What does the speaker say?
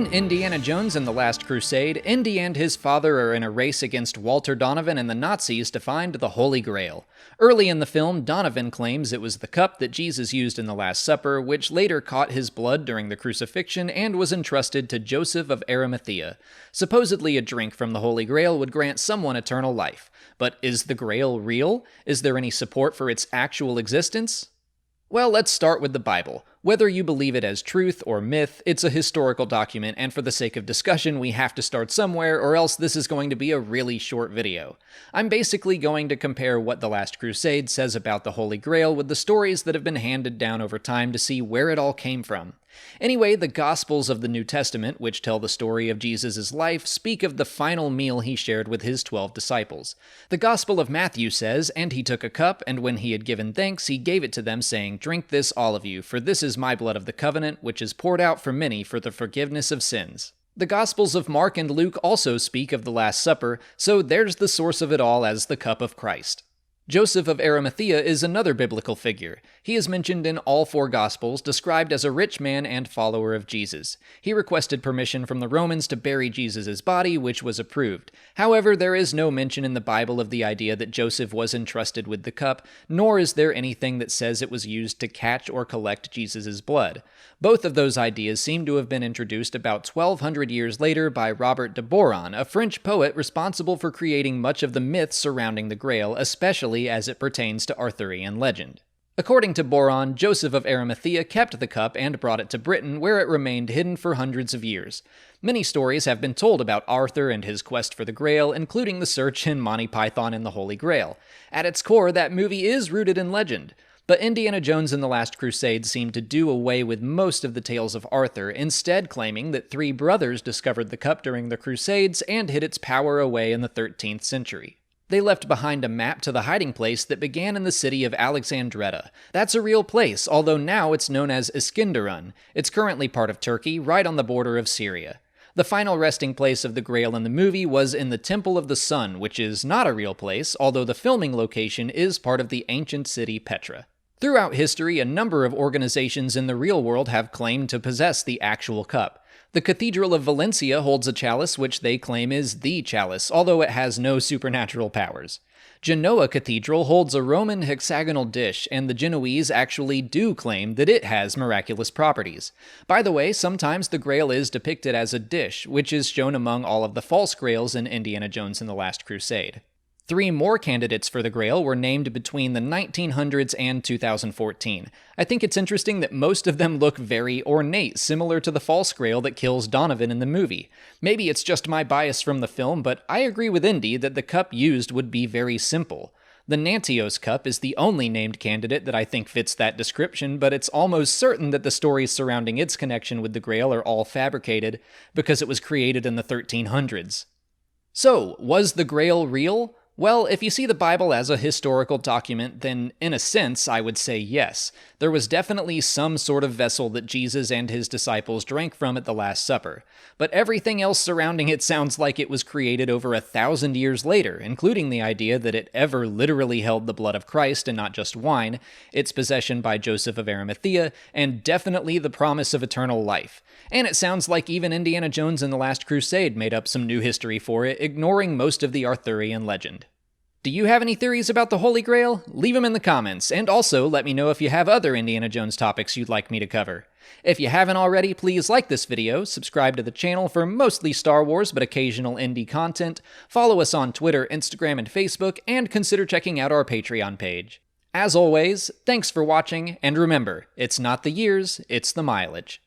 In Indiana Jones and the Last Crusade, Indy and his father are in a race against Walter Donovan and the Nazis to find the Holy Grail. Early in the film, Donovan claims it was the cup that Jesus used in the Last Supper, which later caught his blood during the crucifixion and was entrusted to Joseph of Arimathea. Supposedly a drink from the Holy Grail would grant someone eternal life. But is the Grail real? Is there any support for its actual existence? Well, let's start with the Bible. Whether you believe it as truth or myth, it's a historical document, and for the sake of discussion, we have to start somewhere, or else this is going to be a really short video. I'm basically going to compare what the Last Crusade says about the Holy Grail with the stories that have been handed down over time to see where it all came from. Anyway, the Gospels of the New Testament, which tell the story of Jesus' life, speak of the final meal he shared with his 12 disciples. The Gospel of Matthew says, "And he took a cup, and when he had given thanks, he gave it to them, saying, 'Drink this, all of you, for this is my blood of the covenant, which is poured out for many for the forgiveness of sins.'" The Gospels of Mark and Luke also speak of the Last Supper, so there's the source of it all as the cup of Christ. Joseph of Arimathea is another biblical figure. He is mentioned in all four Gospels, described as a rich man and follower of Jesus. He requested permission from the Romans to bury Jesus' body, which was approved. However, there is no mention in the Bible of the idea that Joseph was entrusted with the cup, nor is there anything that says it was used to catch or collect Jesus' blood. Both of those ideas seem to have been introduced about 1200 years later by Robert de Boron, a French poet responsible for creating much of the myths surrounding the Grail, especially as it pertains to Arthurian legend. According to Boron, Joseph of Arimathea kept the cup and brought it to Britain, where it remained hidden for hundreds of years. Many stories have been told about Arthur and his quest for the Grail, including the search in Monty Python and the Holy Grail. At its core, that movie is rooted in legend. But Indiana Jones and the Last Crusade seem to do away with most of the tales of Arthur, instead claiming that three brothers discovered the cup during the Crusades and hid its power away in the 13th century. They left behind a map to the hiding place that began in the city of Alexandretta. That's a real place, although now it's known as Iskenderun. It's currently part of Turkey, right on the border of Syria. The final resting place of the Grail in the movie was in the Temple of the Sun, which is not a real place, although the filming location is part of the ancient city Petra. Throughout history, a number of organizations in the real world have claimed to possess the actual cup. The Cathedral of Valencia holds a chalice which they claim is the chalice, although it has no supernatural powers. Genoa Cathedral holds a Roman hexagonal dish, and the Genoese actually do claim that it has miraculous properties. By the way, sometimes the Grail is depicted as a dish, which is shown among all of the false Grails in Indiana Jones and the Last Crusade. 3 more candidates for the Grail were named between the 1900s and 2014. I think it's interesting that most of them look very ornate, similar to the false Grail that kills Donovan in the movie. Maybe it's just my bias from the film, but I agree with Indy that the cup used would be very simple. The Nantios cup is the only named candidate that I think fits that description, but it's almost certain that the stories surrounding its connection with the Grail are all fabricated, because it was created in the 1300s. So, was the Grail real? Well, if you see the Bible as a historical document, then in a sense, I would say yes. There was definitely some sort of vessel that Jesus and his disciples drank from at the Last Supper. But everything else surrounding it sounds like it was created over 1,000 years later, including the idea that it ever literally held the blood of Christ and not just wine, its possession by Joseph of Arimathea, and definitely the promise of eternal life. And it sounds like even Indiana Jones and the Last Crusade made up some new history for it, ignoring most of the Arthurian legend. Do you have any theories about the Holy Grail? Leave them in the comments, and also let me know if you have other Indiana Jones topics you'd like me to cover. If you haven't already, please like this video, subscribe to the channel for mostly Star Wars but occasional indie content, follow us on Twitter, Instagram, and Facebook, and consider checking out our Patreon page. As always, thanks for watching, and remember, it's not the years, it's the mileage.